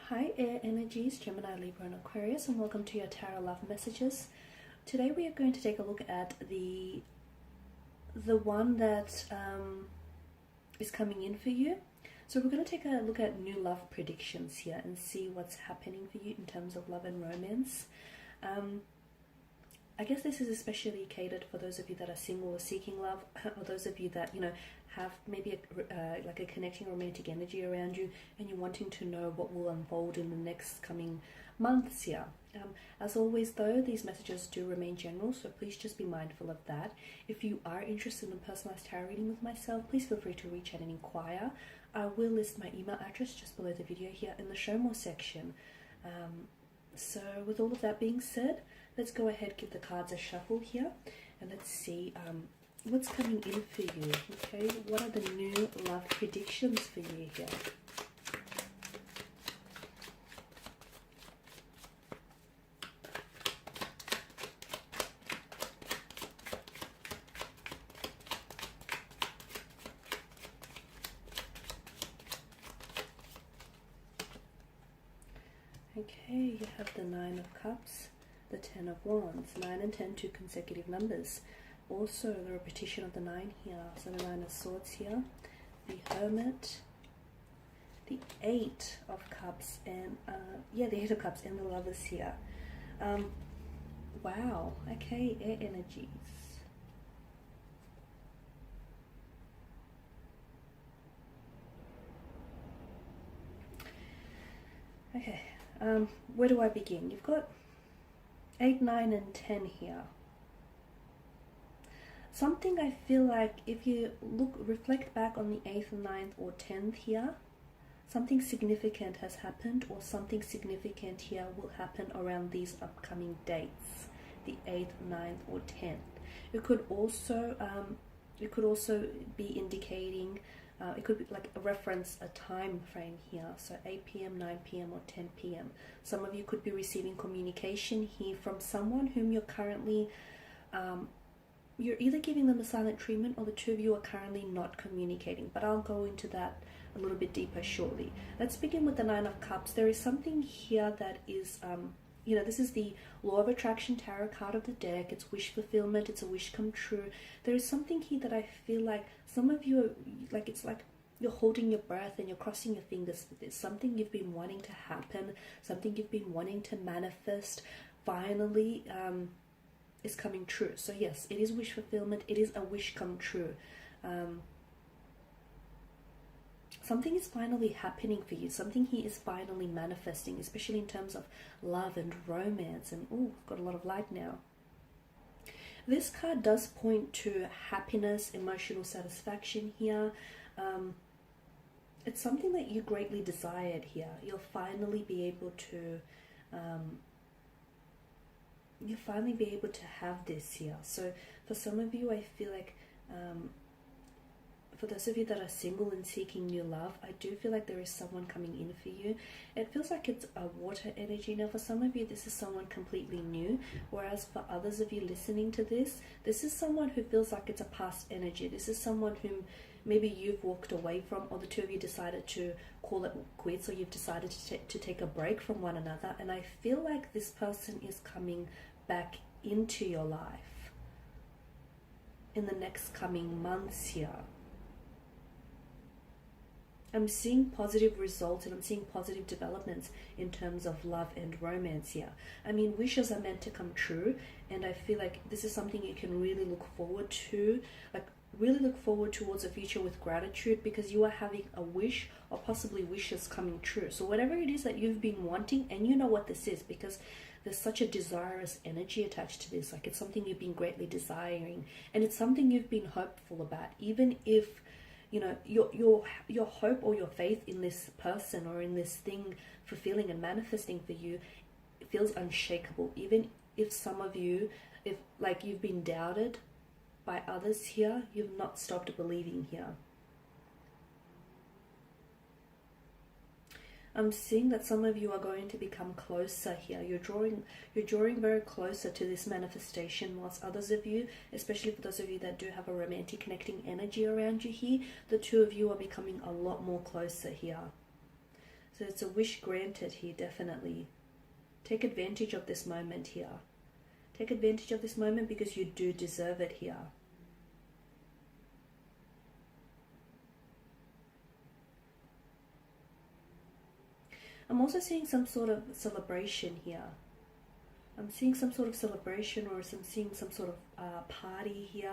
Hi Air Energies, Gemini, Libra and Aquarius, and welcome to your Tarot Love Messages. Today we are going to take a look at the one that is coming in for you. So we're going to take a look at new love predictions here and see what's happening for you in terms of love and romance. I guess this is especially catered for those of you that are single or seeking love, or those of you that, have maybe like a connecting romantic energy around you and you're wanting to know what will unfold in the next coming months here. As always though, these messages do remain general, so please just be mindful of that. If you are interested in a personalized tarot reading with myself, please feel free to reach out and inquire. I will list my email address just below the video here in the show more section. So with all of that being said, let's go ahead, give the cards a shuffle here, and let's see what's coming in for you. Okay, what are the new love predictions for you here? Okay, you have the Nine of Cups, the Ten of Wands. 9 and 10, two consecutive numbers. Also the repetition of the 9 here, so the 9 of Swords here, the Hermit, the 8 of Cups, and the 8 of Cups, and the Lovers here. Wow, okay, air energies. Okay, where do I begin? You've got 8, 9, and 10 here. Something I feel like if you reflect back on the 8th, 9th, or 10th here, something significant has happened, or something significant here will happen around these upcoming dates, the 8th, 9th, or 10th. It could also be indicating, it could be like a reference, a time frame here, so 8 p.m., 9 p.m., or 10 p.m. Some of you could be receiving communication here from someone whom you're currently, you're either giving them a silent treatment, or the two of you are currently not communicating, but I'll go into that a little bit deeper shortly. Let's begin with the 9 of Cups. There is something here that is, this is the Law of Attraction tarot card of the deck. It's wish fulfillment. It's a wish come true. There is something here that I feel like some of you are, it's like you're holding your breath and you're crossing your fingers for this. Something you've been wanting to happen, something you've been wanting to manifest, finally is coming true. So yes, it is wish fulfillment. It is a wish come true. Something is finally happening for you. Something here is finally manifesting, especially in terms of love and romance. And oh, got a lot of light now. This card does point to happiness, emotional satisfaction here. It's something that you greatly desired here. You'll finally be able to have this here. So for some of you, I feel like for those of you that are single and seeking new love, I do feel like there is someone coming in for you. It feels like it's a water energy. Now for some of you, this is someone completely new, whereas for others of you listening to this, this is someone who feels like it's a past energy. This is someone whom maybe you've walked away from, or the two of you decided to call it quits, or you've decided to take a break from one another. And I feel like this person is coming back into your life in the next coming months here. I'm seeing positive results, and I'm seeing positive developments in terms of love and romance here. I mean, wishes are meant to come true, and I feel like this is something you can really look forward to, really look forward towards a future with gratitude, because you are having a wish, or possibly wishes coming true. So whatever it is that you've been wanting, and you know what this is, because there's such a desirous energy attached to this. Like, it's something you've been greatly desiring, and it's something you've been hopeful about, even if your hope or your faith in this person or in this thing fulfilling and manifesting for you feels unshakable. Even if some of you, if like you've been doubted by others here, you've not stopped believing here. I'm seeing that some of you are going to become closer here. You're drawing very closer to this manifestation, whilst others of you, especially for those of you that do have a romantic connecting energy around you here, the two of you are becoming a lot more closer here. So it's a wish granted here, definitely. Take advantage of this moment here. Take advantage of this moment because you do deserve it here. I'm also seeing some sort of celebration here. I'm seeing some sort of celebration, or I'm seeing some sort of party here.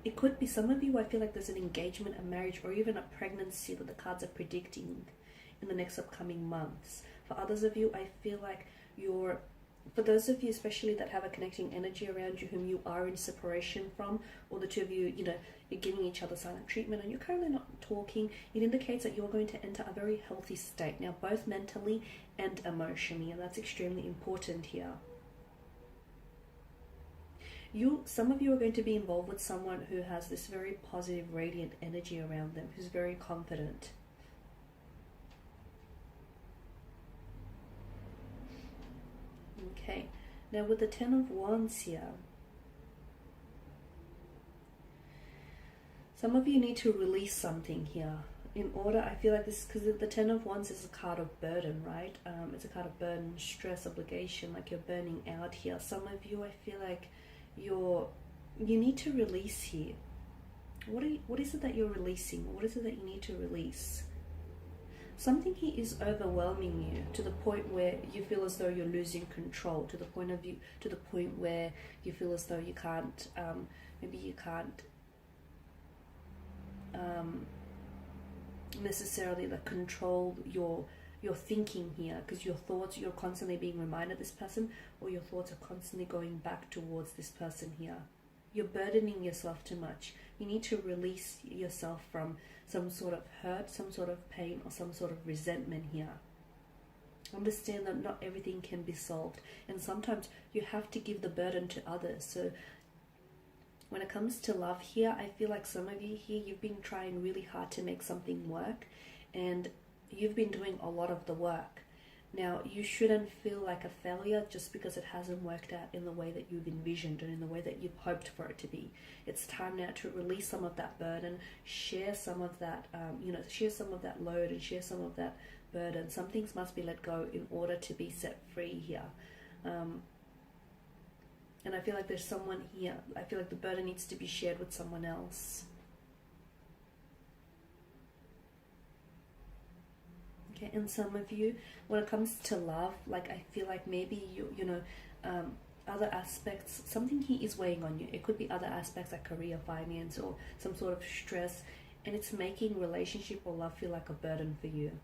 It could be some of you, I feel like there's an engagement, a marriage, or even a pregnancy that the cards are predicting in the next upcoming months. For others of you, I feel like for those of you especially that have a connecting energy around you whom you are in separation from, or the two of you, you're giving each other silent treatment and you're currently not talking, it indicates that you're going to enter a very healthy state now, both mentally and emotionally, and that's extremely important here. Some of you are going to be involved with someone who has this very positive, radiant energy around them, who's very confident. Okay, now with the Ten of Wands here, some of you need to release something here. In order, I feel like this, because the Ten of Wands is a card of burden, right? It's a card of burden, stress, obligation, like you're burning out here. Some of you, I feel like you need to release here. What is it that you're releasing? What is it that you need to release? Something here is overwhelming you to the point where you feel as though you're losing control, to the point where you feel as though you can't, maybe you can't necessarily like control your thinking here, because your thoughts, you're constantly being reminded of this person, or your thoughts are constantly going back towards this person here. You're burdening yourself too much. You need to release yourself from some sort of hurt, some sort of pain, or some sort of resentment here. Understand that not everything can be solved, and sometimes you have to give the burden to others. So when it comes to love here, I feel like some of you here, you've been trying really hard to make something work, and you've been doing a lot of the work. Now, you shouldn't feel like a failure just because it hasn't worked out in the way that you've envisioned and in the way that you've hoped for it to be. It's time now to release some of that burden, share some of that, share some of that load and share some of that burden. Some things must be let go in order to be set free here. And I feel like there's someone here, I feel like the burden needs to be shared with someone else. Okay, and some of you, when it comes to love, like I feel like maybe other aspects, something here is weighing on you. It could be other aspects like career, finance, or some sort of stress, and it's making relationship or love feel like a burden for you.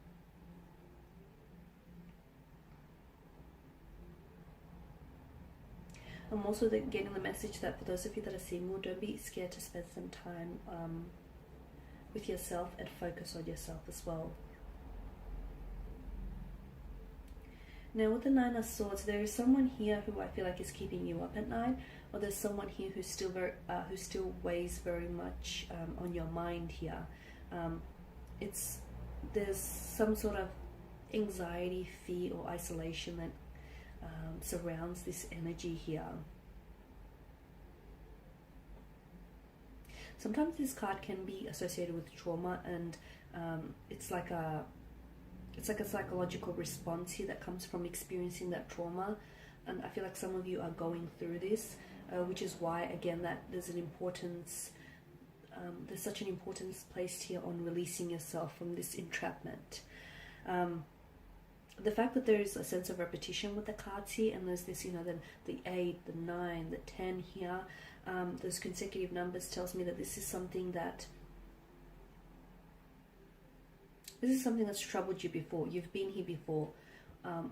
I'm also getting the message that for those of you that are single, don't be scared to spend some time with yourself and focus on yourself as well. Now with the Nine of Swords, there is someone here who I feel like is keeping you up at night, or there's someone here who's still who still weighs very much on your mind here. There's some sort of anxiety, fear, or isolation that surrounds this energy here. Sometimes this card can be associated with trauma, and it's like a psychological response here that comes from experiencing that trauma. And I feel like some of you are going through this, which is why, again, that there's an importance, there's such an importance placed here on releasing yourself from this entrapment. The fact that there is a sense of repetition with the cards here, and there's this, the 8, the 9, the 10 here, those consecutive numbers tells me that this is something that's troubled you before. You've been here before,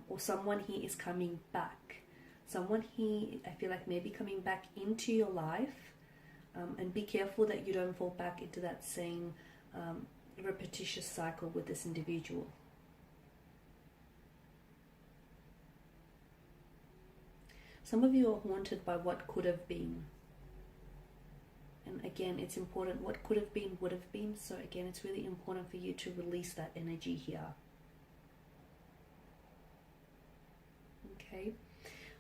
or someone here is coming back. Someone here, I feel like, maybe coming back into your life, and be careful that you don't fall back into that same repetitious cycle with this individual. Some of you are haunted by what could have been. And again, it's important. What could have been would have been. So again, it's really important for you to release that energy here. Okay.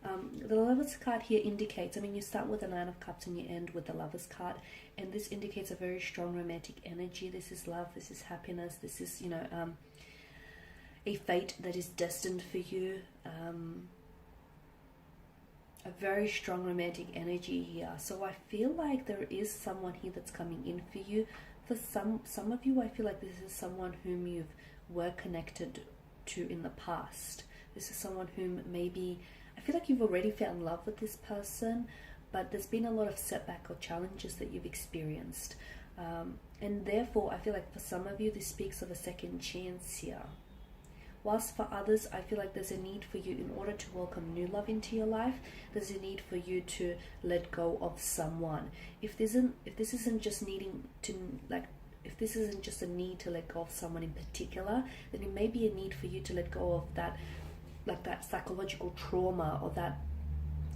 The Lovers card here indicates, I mean, you start with the Nine of Cups and you end with the Lovers card, and this indicates a very strong romantic energy. This is love, this is happiness, this is, you know, a fate that is destined for you. A very strong romantic energy here. So I feel like there is someone here that's coming in for you. For some of you, I feel like this is someone whom you've were connected to in the past. This is someone whom maybe, I feel like you've already found love with this person, but there's been a lot of setback or challenges that you've experienced. And therefore, I feel like for some of you, this speaks of a second chance here. Whilst for others, I feel like there's a need for you, in order to welcome new love into your life, there's a need for you to let go of someone. If this isn't just needing to, like, if this isn't just a need to let go of someone in particular, then it may be a need for you to let go of that, like that psychological trauma or that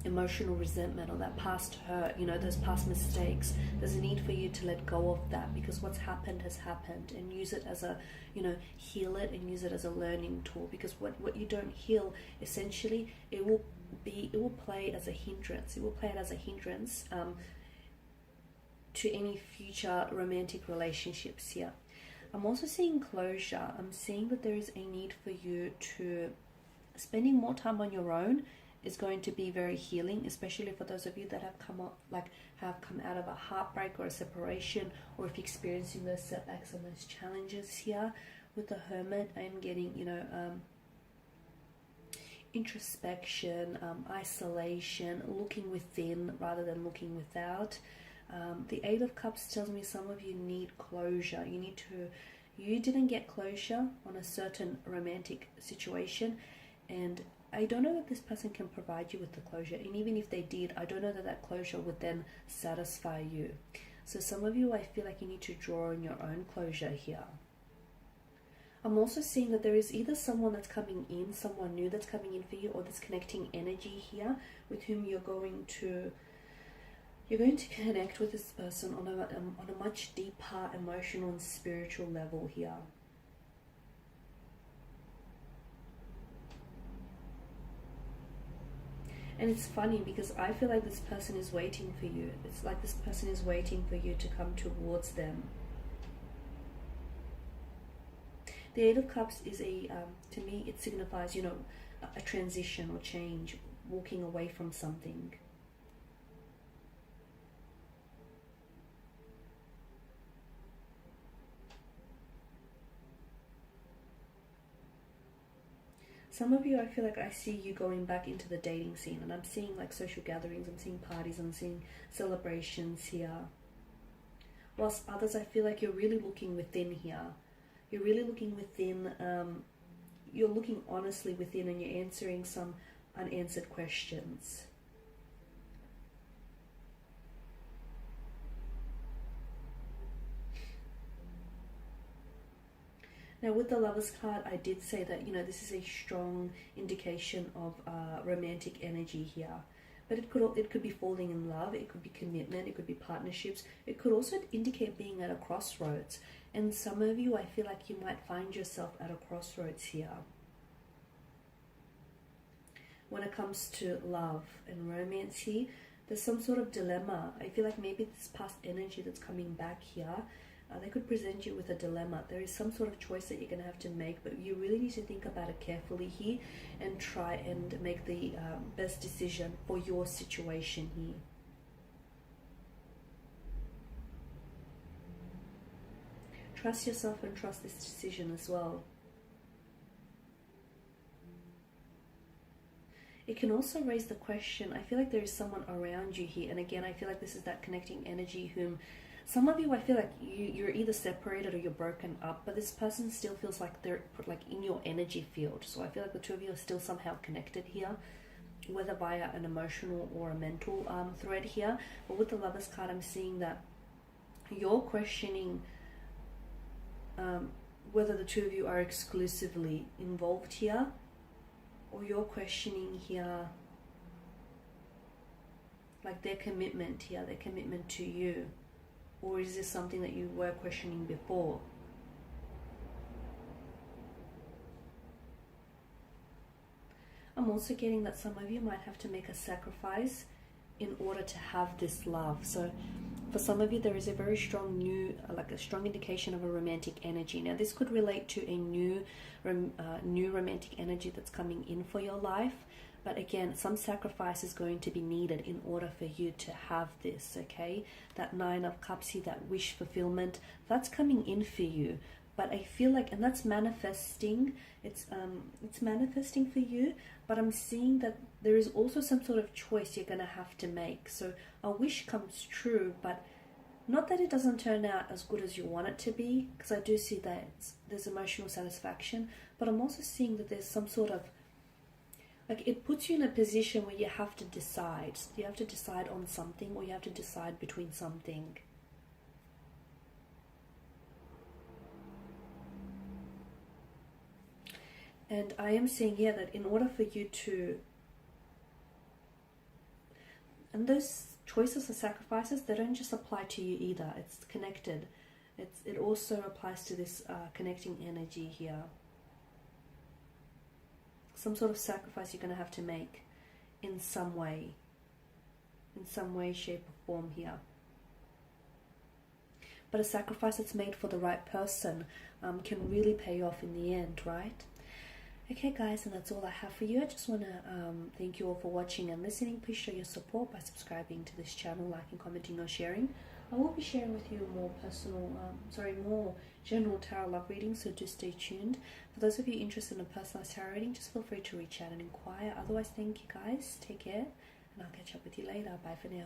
emotional resentment or that past hurt, you know, those past mistakes. There's a need for you to let go of that, because what's happened has happened, and use it as a, you know, heal it and use it as a learning tool. Because what you don't heal, essentially, it will play as a hindrance. It will play it as a hindrance to any future romantic relationships here. I'm also seeing closure. I'm seeing that there is a need for you to, spending more time on your own is going to be very healing, especially for those of you that have come out of a heartbreak or a separation, or if you're experiencing those setbacks and those challenges here. With the Hermit, I'm getting, you know, introspection, isolation, looking within rather than looking without. The Eight of Cups tells me some of you need closure. You didn't get closure on a certain romantic situation, and I don't know that this person can provide you with the closure. And even if they did, I don't know that that closure would then satisfy you. So some of you, I feel like you need to draw on your own closure here. I'm also seeing that there is either someone that's coming in, someone new that's coming in for you, or this connecting energy here with whom you're going to connect with this person on a much deeper emotional and spiritual level here. And it's funny because I feel like this person is waiting for you. It's like this person is waiting for you to come towards them. The Eight of Cups is to me, it signifies, you know, a transition or change, walking away from something. Some of you, I feel like I see you going back into the dating scene, and I'm seeing like social gatherings, I'm seeing parties, I'm seeing celebrations here. Whilst others, I feel like you're really looking within here. You're really looking within, you're looking honestly within, and you're answering some unanswered questions. Now with the Lovers card, I did say that, you know, this is a strong indication of romantic energy here. But it could be falling in love, it could be commitment, it could be partnerships. It could also indicate being at a crossroads. And some of you, I feel like you might find yourself at a crossroads here. When it comes to love and romance here, there's some sort of dilemma. I feel like maybe this past energy that's coming back here, they could present you with a dilemma. There is some sort of choice that you're going to have to make, but you really need to think about it carefully here and try and make the best decision for your situation here. Trust yourself and trust this decision as well. It can also raise the question, I feel like there is someone around you here, and again, I feel like this is that connecting energy whom some of you, I feel like you're either separated or you're broken up, but this person still feels like they're like in your energy field. So I feel like the two of you are still somehow connected here, whether via an emotional or a mental thread here. But with the Lovers card, I'm seeing that you're questioning whether the two of you are exclusively involved here, or you're questioning here like their commitment here, their commitment to you. Or is this something that you were questioning before? I'm I'm also getting that some of you might have to make a sacrifice in order to have this love. So for some of you, there is a very strong like a strong indication of a romantic energy. Now, this could relate to a new romantic energy that's coming in for your life. But again, some sacrifice is going to be needed in order for you to have this, okay? That Nine of Cups here, that wish fulfillment, that's coming in for you. But I feel like, and that's manifesting, it's manifesting for you, but I'm seeing that there is also some sort of choice you're going to have to make. So a wish comes true, but not that it doesn't turn out as good as you want it to be, because I do see that there's emotional satisfaction, but I'm also seeing that there's some sort of, like, it puts you in a position where you have to decide. You have to decide on something, or you have to decide between something. And I am seeing here that in order for you to, and those choices or sacrifices, they don't just apply to you either. It's connected. It also applies to this connecting energy here. Some sort of sacrifice you're going to have to make in some way, shape, or form here. But a sacrifice that's made for the right person can really pay off in the end, right? Okay guys, and that's all I have for you. I just want to thank you all for watching and listening. Please show your support by subscribing to this channel, liking, commenting, or sharing. I will be sharing with you more more general tarot love readings, so do stay tuned. For those of you interested in a personalized tarot reading, just feel free to reach out and inquire. Otherwise, thank you guys, take care, and I'll catch up with you later. Bye for now.